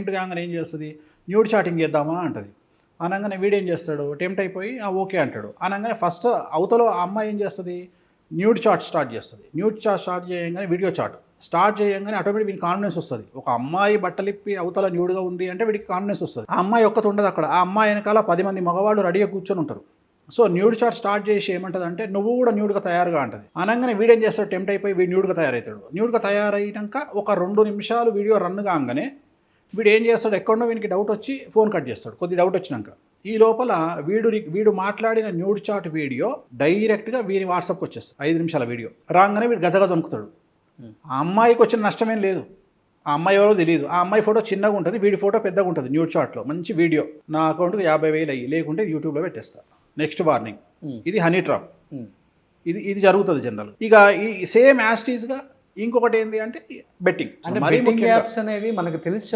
Tempt కాగానే ఏం చేస్తుంది, న్యూడ్ చాటింగ్ చేద్దామా అంటది. అనగానే వీడేం చేస్తాడు, టెంప్ట్ అయిపోయి ఓకే అంటాడు. అనగానే ఫస్ట్ అవతల ఆ అమ్మాయి ఏం చేస్తుంది, న్యూడ్ చాట్ స్టార్ట్ చేస్తుంది. న్యూడ్ చాట్ స్టార్ట్ చేయగానే వీడియో చాట్ స్టార్ట్ చేయగానే ఆటోమేటిక్ వీడికి కాన్ఫిడెన్స్ వస్తుంది. ఒక అమ్మాయి బట్టలిప్పి అవతల న్యూడ్గా ఉంది అంటే వీడికి కాన్ఫిడెన్స్ వస్తుంది. ఆ అమ్మాయి ఒక్కటి ఉండదు అక్కడ, ఆ అమ్మాయి వెనకాల 10 మంది మగవాళ్ళు రెడీగా కూర్చొని ఉంటారు. సో న్యూడ్ చాట్ స్టార్ట్ చేసి ఏమంటుంది అంటే నువ్వు కూడా న్యూడ్గా తయారుగా అంటది. అనగానే వీడేం చేస్తాడు, టెంప్ట్ అయిపోయి వీడు న్యూడ్గా తయారవుతాడు. న్యూడ్గా తయారైనాక ఒక 2 నిమిషాలు వీడియో రన్ కాగానే వీడు ఏం చేస్తాడు, ఎక్కడో వీనికి డౌట్ వచ్చి ఫోన్ కట్ చేస్తాడు. కొద్ది డౌట్ వచ్చినాక ఈ లోపల వీడు మాట్లాడిన న్యూడ్ చాట్ వీడియో డైరెక్ట్గా వీరి వాట్సాప్కి వచ్చేస్తుంది. 5 నిమిషాల వీడియో రాగానే వీడు గజగజ వణుకుతాడు. ఆ అమ్మాయికి వచ్చిన నష్టమేం లేదు, ఆ అమ్మాయి ఎవరో తెలియదు. ఆ అమ్మాయి ఫోటో చిన్నగా ఉంటుంది, వీడి ఫోటో పెద్దగా ఉంటుంది. న్యూడ్ చాట్లో మంచి వీడియో, నా అకౌంట్కి 50,000 అయ్యి, లేకుంటే యూట్యూబ్లో పెట్టేస్తా. నెక్స్ట్ వార్నింగ్, ఇది హనీ ట్రాప్. ఇది జరుగుతుంది జనరల్. ఇక ఈ సేమ్ యాస్టీజ్గా ఇంకొకటి ఏంటి అంటే బెట్టింగ్. అంటే బెట్టింగ్ యాప్స్ అనేవి మనకు తెలిసి